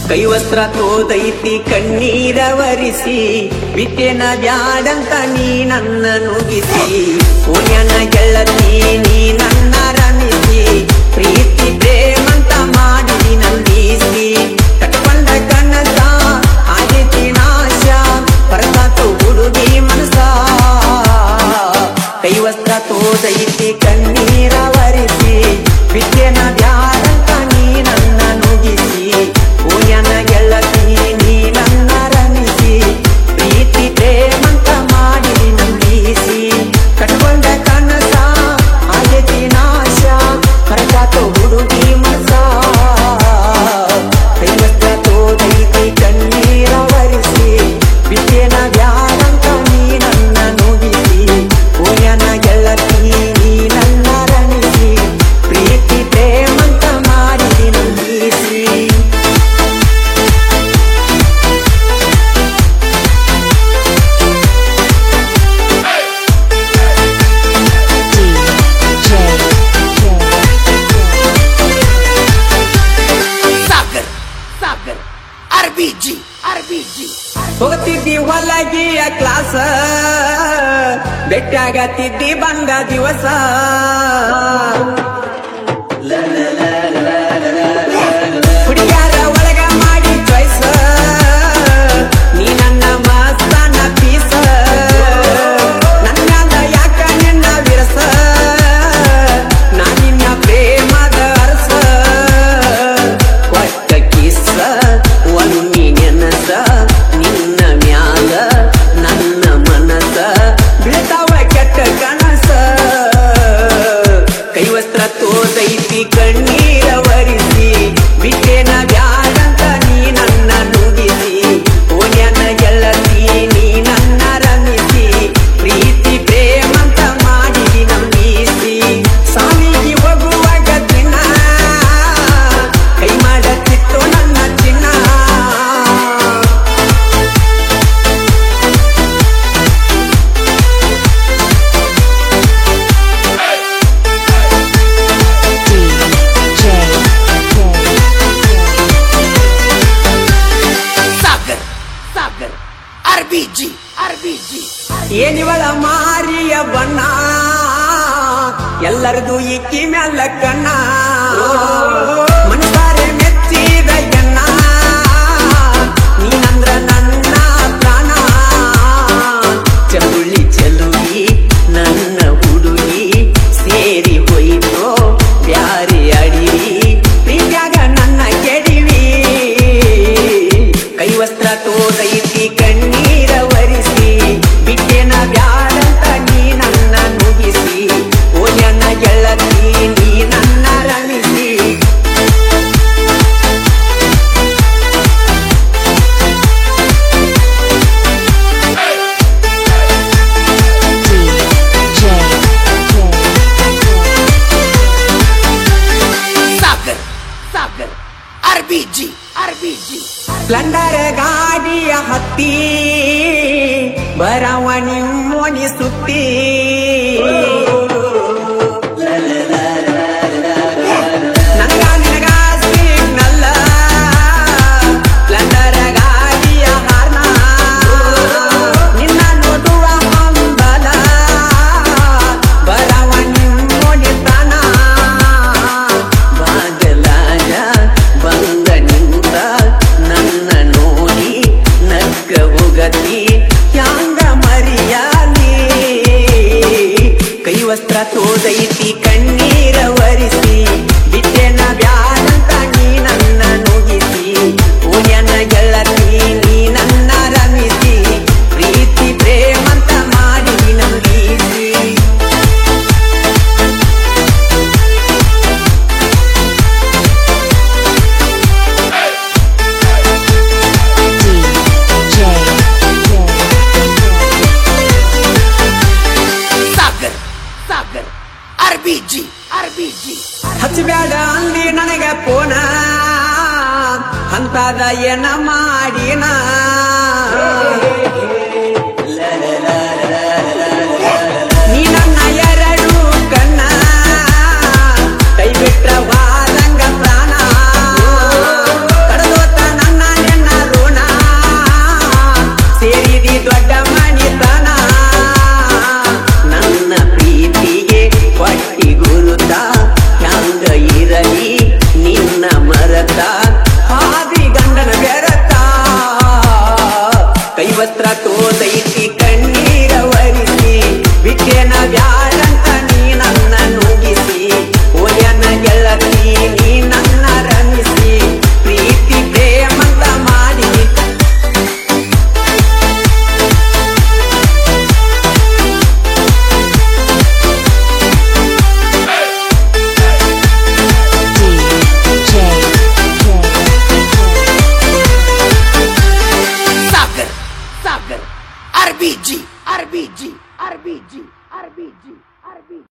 ಕೈವಸ್ತ್ರ ತೋದೈತಿ ಕಣ್ಣೀರ ವರಿಸಿ ಬಿಟ್ಟೆನ ಬ್ಯಾಡಂತ ನೀ ನನ್ನ ನುಗಿಸಿ ಪುಣ್ಯನ ಗೆಳತಿ ನೀ ನನ್ನ ರಮಿಸಿ ಪ್ರೀತಿ ಪ್ರೇಮಂತ ಮಾಡಿ ನಂದಿಸಿ ಕಟ್ಕೊಂಡ ಕನಸ ಆಗೈತಿ ನಾಶ ಪರತಾತು ಹುಡುಗಿ ಮನಸ ಕೈವಸ್ತ್ರ ತೋದೈತಿ ಕಣ್ಣೀರ ವರಿಸಿ ಬಿಟ್ಟೆನ ಬ್ಯಾಡಂತ ನೀ ನನ್ನ ನುಗಿಸಿ ಪುಣ್ಯನ ಗೆಳತಿ ನೀ ನನ್ನ ರಮಿಸಿ ಪ್ರೀತಿ ಪ್ರೇಮಂತ ಮಾಡಿ ನಂದಿಸಿ ಕಟ್ಕೊಂಡ ಕನಸ ಆಗೈತಿ ನಾಶ ಹೊರಗಾತು ಹುಡುಗಿ ಮನಸ ಕೈವಸ್ತ್ರ ತೋದೈತಿ ಕಣ್ಣೀರ ವರಿಸಿ ಬಿಟ್ಟೆನ ಬ್ಯಾಡಂತ ನೀ ನನ್ನ ನುಗಿಸಿ ಪುಣ್ಯನ ಗೆಳತಿ ನೀ ನನ್ನ ರಮಿಸಿ ಪ್ರೀತಿ ಪ್ರೇಮಂತ ಮಾಡಿ ನಂದಿಸಿ ಹೋಗ್ತಿದ್ದಿ ಹೊಲಗಿಯ ಕ್ಲಾಸ ಬೆಟ್ಟಾಗತ್ತಿದ್ದಿ ಬಂದ ದಿವಸ ಹುಡುಗ್ಯಾರ ಒಳಗ ಮಾಡಿ ಚಾಯ್ಸ ನೀ ನನ್ನ ಮಸ್ತನ ಪೀಸ ನನ್ನ ಯಾಕ ನಿನ್ನ ವಿರಸ ನಾ ನಿನ್ನ ಪ್ರೇಮದ ಅರಸ ಕೊಟ್ಟ ಕಿಸ್ಸ ಒಮ್ಮಿ ನೆನಸ ನಿನ್ನ ಮ್ಯಾಲ ನನ್ನ ಮನಸ ಬೀಳ್ತಾವ ಕೆಟ್ಟ ಕನಸ ಕೈವಸ್ತ್ರ ತೋದೈತಿ ಕಣ್ಣೀರ ವರಿಸಿ ಬಿಟ್ಟೆನ ಬ್ಯಾಡಂತ ನೀ ನನ್ನ ನುಗಿಸಿ ಪುಣ್ಯನ ಗೆಳತಿ ನೀ ನನ್ನ ರಮಿಸಿ ಪ್ರೀತಿ ಪ್ರೇಮಂತ ಮಾಡಿ ನಂಬಿಸಿ ಸಾವಿಗೆ ಹೋಗುವಾಗ ದಿನ ಕೈ ಮಾಡತ್ತಿತ್ತು ನನ್ನ ಚಿನ್ನ ಏನಿವಳ ಮಾರಿಯ ಬಣ್ಣ ಎಲ್ಲರದು ಇಕ್ಕಿ ಮ್ಯಾಲ ಕಣ್ಣ ಮನಸಾರೆ ಮೆಚ್ಚಿದ ಎಣ್ಣ ನೀನಂದ್ರ ನನ್ನ ಪ್ರಾಣ ಚಂದುಳ್ಳಿ ಚೆಲುವಿ ನನ್ನ ಹುಡುಗಿ ಸೇರಿ ಹೋಯ್ತೋ ಬ್ಯಾರಿ ಅಡಿವಿ ಪ್ರೀತ್ಯಾಗ ನನ್ನ ಕೆಡಿವಿ ಕೈವಸ್ತ್ರ ತೋದೈತಿ ಕಣ್ಣೀರ ವರಿಸಿ ಬಿಟ್ಟೆನ ಬ್ಯಾಡಂತ ನೀ ನನ್ನ ನುಗಿಸಿ ಪುಣ್ಯನ ಗೆಳತಿ ನೀ ನನ್ನ ರಮಿಸಿ ಸ್ಪ್ಲೆಂಡರ್ ಗಾಡಿಯ ಹತ್ತಿ ಬರವಣಿ ಮೋನಿ ಸುತ್ತಿ ನನಗ ನಿನಗ ಸಿಗ್ನಲ್ಲ ಸ್ಪ್ಲೆಂಡರ್ ಗಾಡಿಯ ಹಾರ್ನ ನಿನ್ನ ನೋಡುವ ಹಂಬಲ ಬರವಣಿ ಮೋನಿ ತಾನ ಬಾಗಲಾಗ ಬಂದ ನಿಂತ ನನ್ನ ನೋಡಿ ನಕ್ಕ ಹೋಗತಿ ಯಾಂಗ ಮರಿಯಾಲಿ ಕೈವಸ್ತ್ರ ತೋದೈತಿ ಕಣ್ಣೀರ ವರಿಸಿ ಬಿಟ್ಟೆನ ಬ್ಯಾಡಂತ ನೀ ನನ್ನ ನುಗಿಸಿ ಪುಣ್ಯನ ಗೆಳತಿ ನೀ ನನ್ನ ರಮಿಸಿ ಪ್ರೀತಿ ಪ್ರೇಮಂತ ಮಾಡಿ ನಂಬಿಸಿ ಹಚ್ಚಬ್ಯಾಡ ಅಂದಿ ನನಗ ಪೋನ ಅಂತದ ಏನ ಮಾಡಿನ ನೀ ನನ್ನ ಎರಡು ಕಣ್ಣ ಕೈ ಬಿಟ್ಟ ವಾದಂಗ ಪ್ರಾಣ RBG, RBG, RBG.